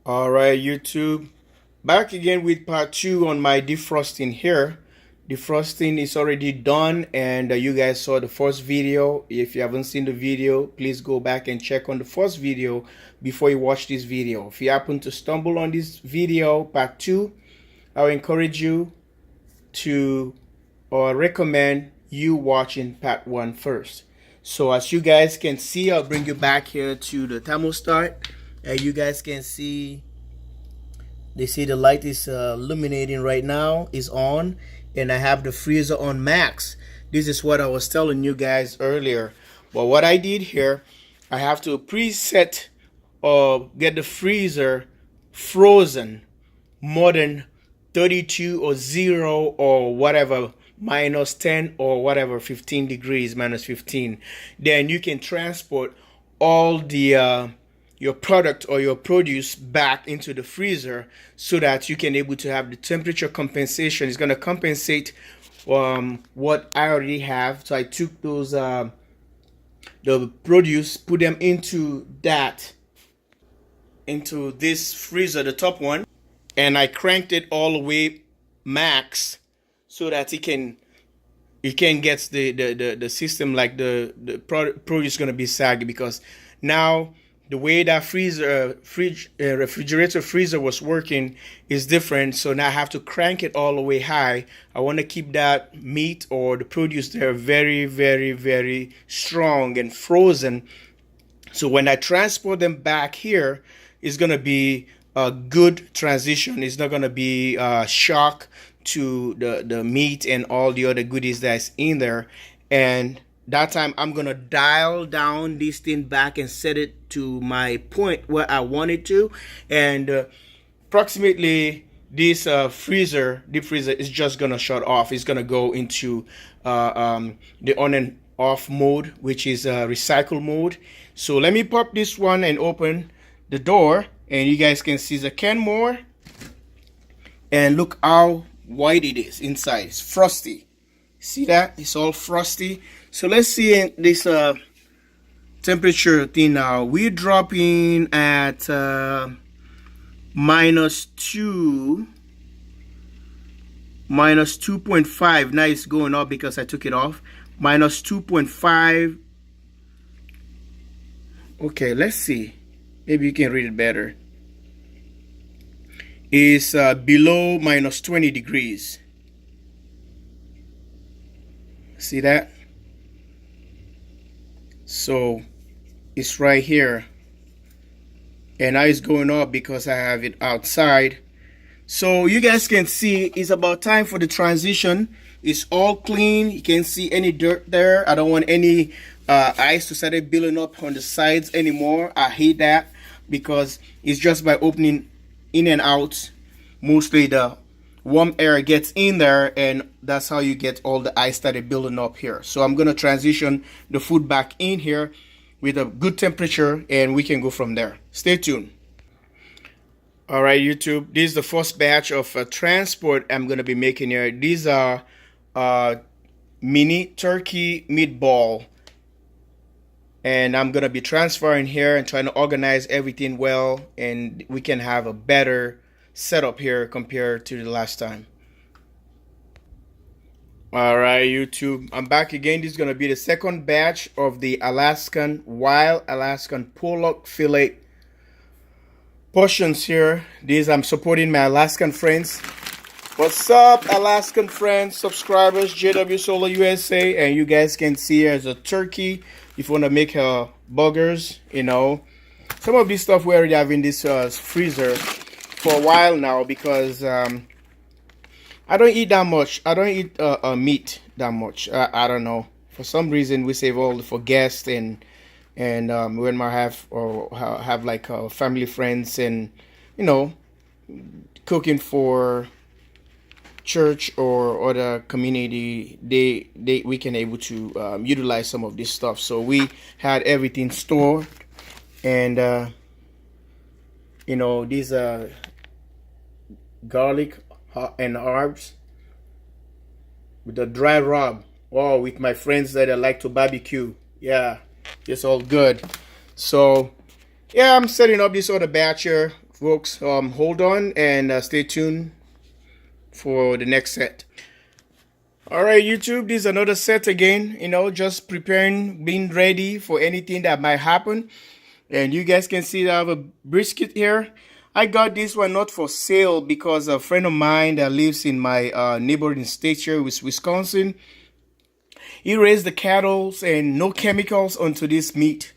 All right, YouTube, back again with part 2 on my defrosting here. Defrosting is already done, and you guys saw the first video. If you haven't seen the video, please go back and check on the first video before you watch this video. If you happen to stumble on this video, part 2, I will encourage you to or recommend you watching part 1 first. So as you guys can see, I'll bring you back here to the thermostat. You guys can see, they see the light is illuminating right now, is on, and I have the freezer on max. This is what I was telling you guys earlier. But what I did here, I have to preset or get the freezer frozen more than 32 or 0 or whatever, minus 10 or whatever, 15 degrees, minus 15. Then you can transport all the your product or your produce back into the freezer so that you can able to have the temperature compensation. It's going to compensate what I already have. So I took those the produce, put them into this freezer, the top one, and I cranked it all the way max so that it can get the system, like the produce is going to be saggy, because now the way that refrigerator freezer was working is different. So now I have to crank it all the way high. I want to keep that meat or the produce there very, very, very strong and frozen. So when I transport them back here, it's going to be a good transition. It's not going to be a shock to the meat and all the other goodies that's in there. And that time I'm gonna dial down this thing back and set it to my point where I want it to, and approximately this deep freezer is just gonna shut off. It's gonna go into the on and off mode, which is recycle mode. So let me pop this one and open the door, and you guys can see the Kenmore, and look how white it is inside. It's frosty. See that? It's all frosty. So let's see this temperature thing now. We're dropping at minus 2.5. Now it's going up because I took it off. Minus 2.5. Okay, let's see. Maybe you can read it better. It's below minus 20 degrees. See that? So it's right here, and now it's going up because I have it outside. So you guys can see it's about time for the transition. It's all clean. You can't see any dirt there. I don't want any ice to start building up on the sides anymore. I hate that, because it's just by opening in and out, mostly the warm air gets in there, and that's how you get all the ice started building up here. So I'm going to transition the food back in here with a good temperature, and we can go from there. Stay tuned. All right, YouTube, this is the first batch of transport I'm going to be making here. These are mini turkey meatball, and I'm going to be transferring here and trying to organize everything well, and we can have a better setup here compared to the last time. All right, YouTube, I'm back again. This is going to be the second batch of the wild Alaskan pollock fillet portions here. These, I'm supporting my Alaskan friends. What's up, Alaskan friends, subscribers, JW Solar USA, and you guys can see here's a turkey. If you want to make burgers, you know, some of this stuff we already have in this freezer for a while now, because I don't eat that much. I don't eat meat that much. I don't know. For some reason, we save all for guests and when I have like family friends, and you know, cooking for church or other community, we can able to utilize some of this stuff. So we had everything stored, and you know, these garlic and herbs with the dry rub. Oh, with my friends that I like to barbecue. Yeah, it's all good. So yeah, I'm setting up this other batch here folks. Hold on and stay tuned for the next set. All right, YouTube, this is another set again, just preparing, being ready for anything that might happen. And you guys can see that I have a brisket here. I got this one not for sale because a friend of mine that lives in my neighboring state here, Wisconsin, he raised the cattle and no chemicals onto this meat,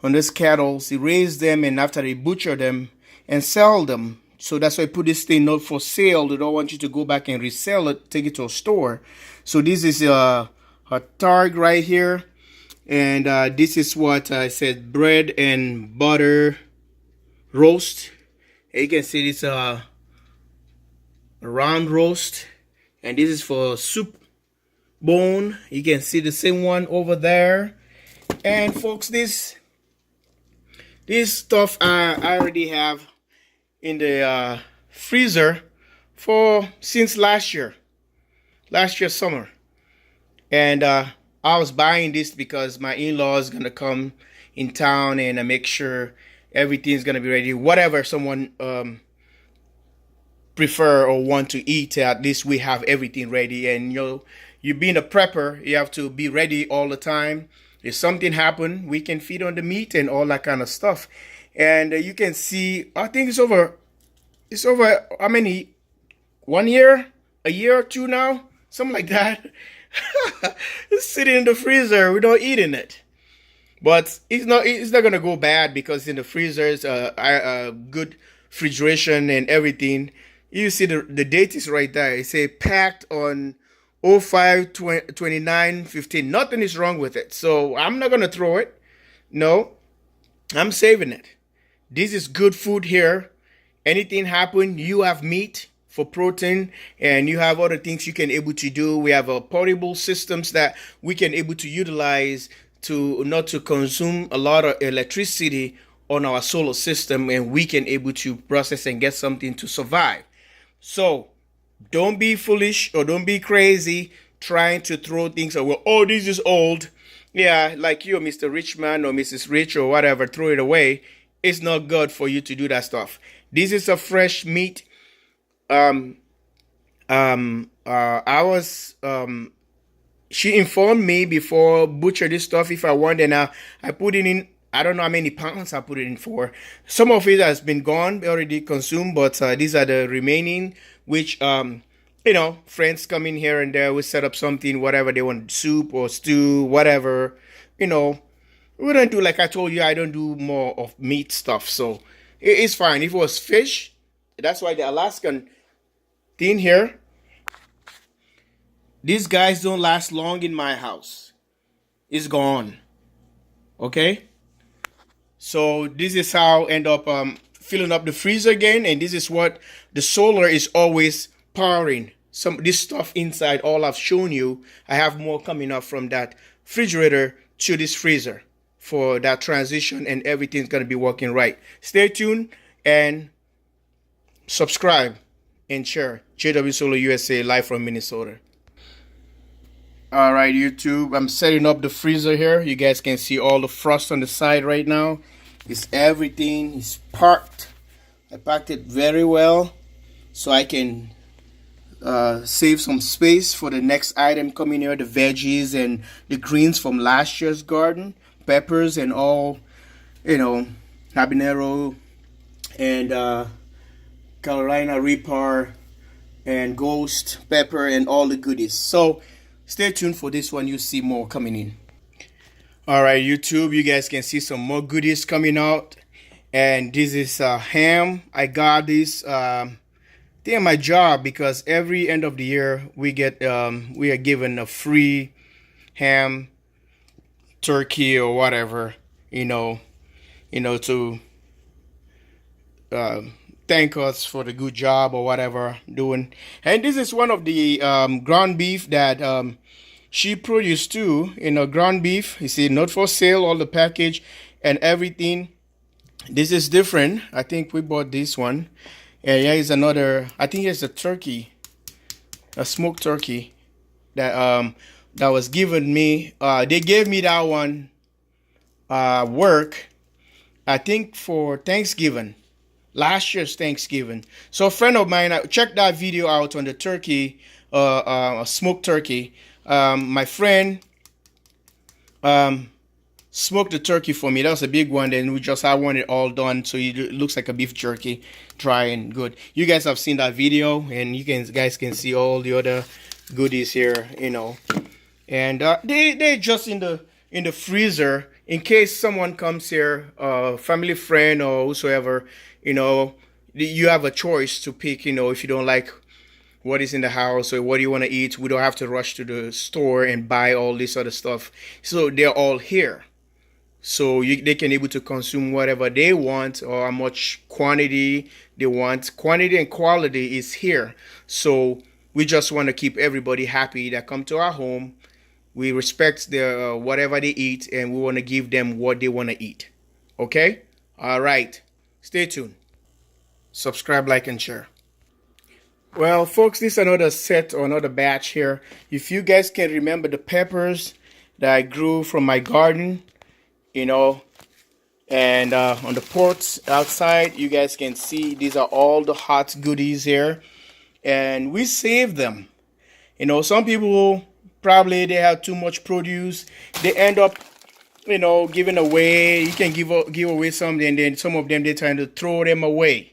on this cattle. He raised them, and after they butcher them and sell them. So that's why I put this thing not for sale. They don't want you to go back and resell it, take it to a store. So this is a targ right here. And this is what I said, bread and butter roast. And you can see this round roast. And this is for soup bone. You can see the same one over there. And folks, this stuff I already have in the freezer since last year summer. And I was buying this because my in-law is gonna come in town, and I make sure everything's gonna be ready. Whatever someone prefer or want to eat, at least we have everything ready. And you being a prepper, you have to be ready all the time. If something happen, we can feed on the meat and all that kind of stuff. And you can see, I think it's over how many, 1 year, a year or two now, something like that. It's sitting in the freezer. We don't eat in it, but it's not gonna go bad because in the freezer is good refrigeration and everything. You see the date is right there. It say packed on 05/29/15. Nothing is wrong with it, so I'm not gonna throw it. No, I'm saving it. This is good food here. Anything happen, you have meat for protein, and you have other things you can able to do. We have portable systems that we can able to utilize to not to consume a lot of electricity on our solar system, and we can able to process and get something to survive. So don't be foolish or don't be crazy trying to throw things away. Oh, this is old. Yeah, like you, Mr. Richman or Mrs. Rich or whatever, throw it away. It's not good for you to do that stuff. This is a fresh meat. She informed me before butcher this stuff if I want, and I put it in. I don't know how many pounds I put it in for. Some of it has been gone, already consumed, but these are the remaining, which friends come in here and there. We set up something, whatever they want, soup or stew, whatever. We don't do, like I told you, I don't do more of meat stuff, so it's fine. If it was fish, that's why the Alaskan thing here, these guys don't last long in my house. It's gone. Okay, so this is how I end up filling up the freezer again, and this is what the solar is always powering. This stuff inside, all I've shown you. I have more coming up from that refrigerator to this freezer for that transition, and everything's going to be working right. Stay tuned and subscribe and share. JW Solar USA, live from Minnesota. All right, YouTube, I'm setting up the freezer here. You guys can see all the frost on the side right now. Everything is parked. I packed it very well so I can save some space for the next item coming here, the veggies and the greens from last year's garden, peppers and all, habanero and Carolina Reaper and ghost pepper and all the goodies. So stay tuned for this one. You see more coming in. All right, YouTube, you guys can see some more goodies coming out. And this is ham. I got this thing at my job because every end of the year we are given a free ham, turkey or whatever, to thank us for the good job or whatever doing. And this is one of the ground beef that she produced too. Ground beef. You see, not for sale. All the package and everything. This is different. I think we bought this one. And yeah, it's another. I think it's a turkey, a smoked turkey that was given me. They gave me that one work, I think, for Thanksgiving. last year's Thanksgiving. So a friend of mine, check that video out on the turkey, smoked turkey. My friend um, smoked the turkey for me. That was a big one. Then I want it all done, so it looks like a beef jerky, dry and good. You guys have seen that video, and guys can see all the other goodies here, and they just in the freezer in case someone comes here, family friend or whosoever, you have a choice to pick, if you don't like what is in the house or what do you want to eat. We don't have to rush to the store and buy all this other stuff. So they're all here. So they can able to consume whatever they want or how much quantity they want. Quantity and quality is here. So we just want to keep everybody happy that come to our home. We respect their whatever they eat, and we want to give them what they want to eat. Okay? All right. Stay tuned. Subscribe, like, and share. Well, folks, this is another set or another batch here. If you guys can remember the peppers that I grew from my garden, and on the ports outside, you guys can see these are all the hot goodies here, and we save them. Some people probably they have too much produce, they end up giving away. You can give away some, and then some of them they're trying to throw them away.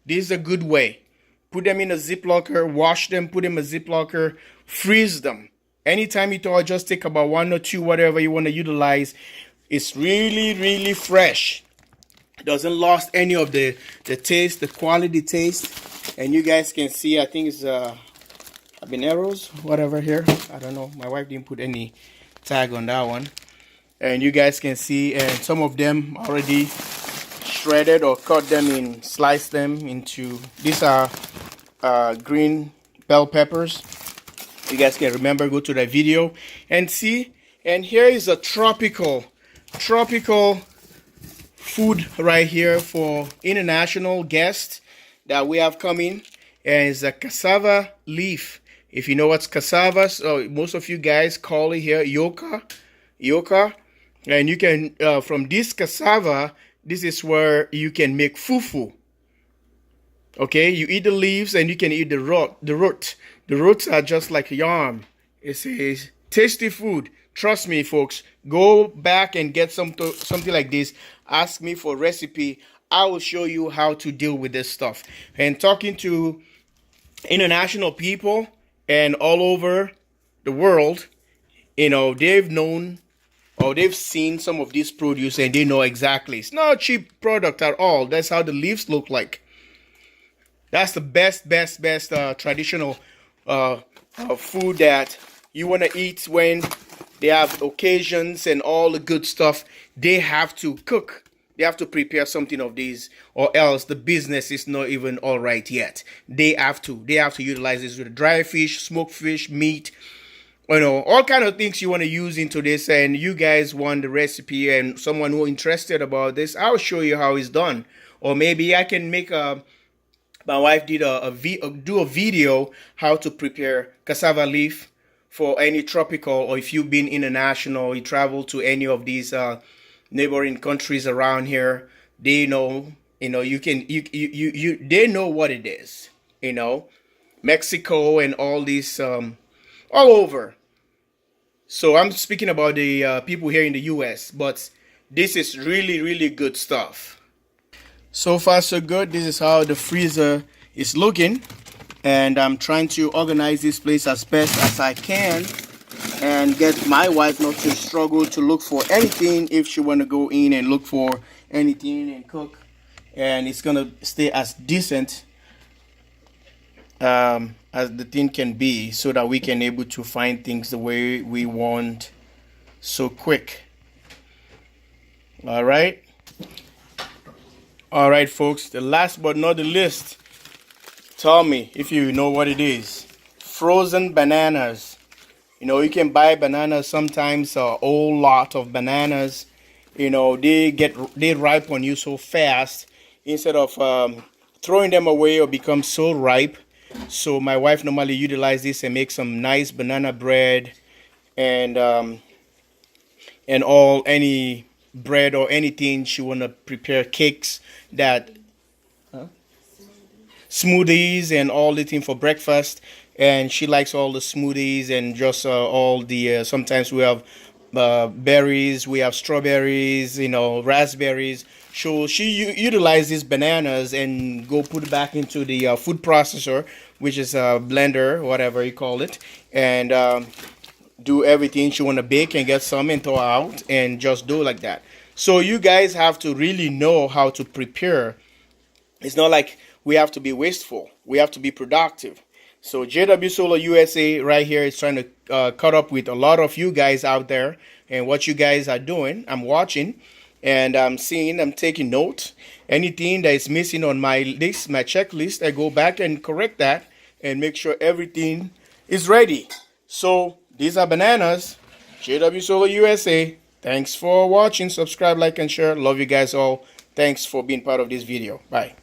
This is a good way. Put them in a ziplocker, wash them, put them in a ziplocker, freeze them. Anytime you throw, just take about 1 or 2, whatever you want to utilize. It's really, really fresh. It doesn't lost any of the taste, the quality taste. And you guys can see, I think it's habaneros, whatever here. I don't know. My wife didn't put any tag on that one. And you guys can see, and some of them already shredded or cut them in, slice them into. These are green bell peppers. You guys can remember, go to that video and see. And here is a tropical food right here for international guests that we have coming, and it's a cassava leaf. If you know what's cassava, so most of you guys call it here yuca, and you can from this cassava, this is where you can make fufu. Okay, you eat the leaves and you can eat the root. The roots are just like yam. It's a tasty food. Trust me, folks. Go back and get something like this. Ask me for a recipe. I will show you how to deal with this stuff. And talking to international people and all over the world, they've known or they've seen some of this produce and they know exactly. It's not a cheap product at all. That's how the leaves look like. That's the best traditional food that you want to eat when they have occasions and all the good stuff. They have to cook. They have to prepare something of these, or else the business is not even all right yet. They have to utilize this with dry fish, smoked fish, meat, all kind of things you want to use into this. And you guys want the recipe and someone who interested about this, I'll show you how it's done. Or maybe I can make my wife did do a video how to prepare cassava leaf for any tropical, or if you've been international, you travel to any of these neighboring countries around here, they know, they know what it is, Mexico and all these all over. So I'm speaking about the people here in the US, but this is really, really good stuff. So far so good. This is how the freezer is looking, and I'm trying to organize this place as best as I can and get my wife not to struggle to look for anything if she want to go in and look for anything and cook, and it's gonna stay as decent as the thing can be, so that we can able to find things the way we want so quick. All right, folks, the last but not the least, tell me if you know what it is. Frozen bananas. You can buy bananas sometimes, a whole lot of bananas. They ripe on you so fast. Instead of throwing them away or become so ripe. So my wife normally utilize this and make some nice banana bread, and any bread or anything she wanna prepare, cakes that. Huh? smoothies and all the thing for breakfast. And she likes all the smoothies and just all the sometimes we have berries, we have strawberries, you know, raspberries. So she utilizes bananas and go put it back into the food processor, which is a blender, whatever you call it, and do everything she want to bake and get some and throw out and just do like that. So you guys have to really know how to prepare. It's not like we have to be wasteful. We have to be productive. So JW Solar USA right here is trying to cut up with a lot of you guys out there and what you guys are doing. I'm watching and I'm seeing, I'm taking note. Anything that is missing on my list, my checklist, I go back and correct that and make sure everything is ready. So these are bananas. JW Solar USA. Thanks for watching. Subscribe, like, and share. Love you guys all. Thanks for being part of this video. Bye.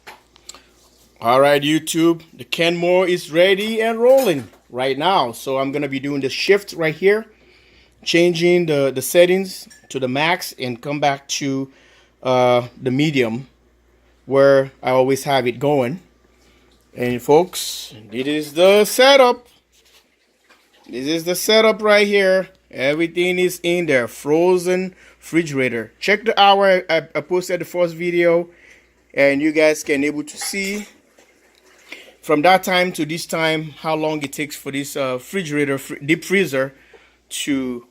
All right, YouTube. The Kenmore is ready and rolling right now. So I'm going to be doing the shift right here. Changing the settings to the max and come back to the medium where I always have it going. And folks, this is the setup. This is the setup right here. Everything is in there. Frozen refrigerator. Check the hour I posted the first video, and you guys can able to see from that time to this time how long it takes for this refrigerator deep freezer to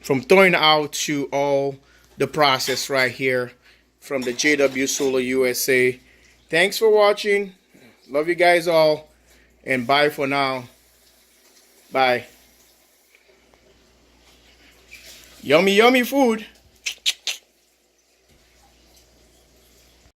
from thawing out to all the process right here from the JW Solar USA. Thanks for watching. Love you guys all, and bye for now. Bye. Yummy, yummy food.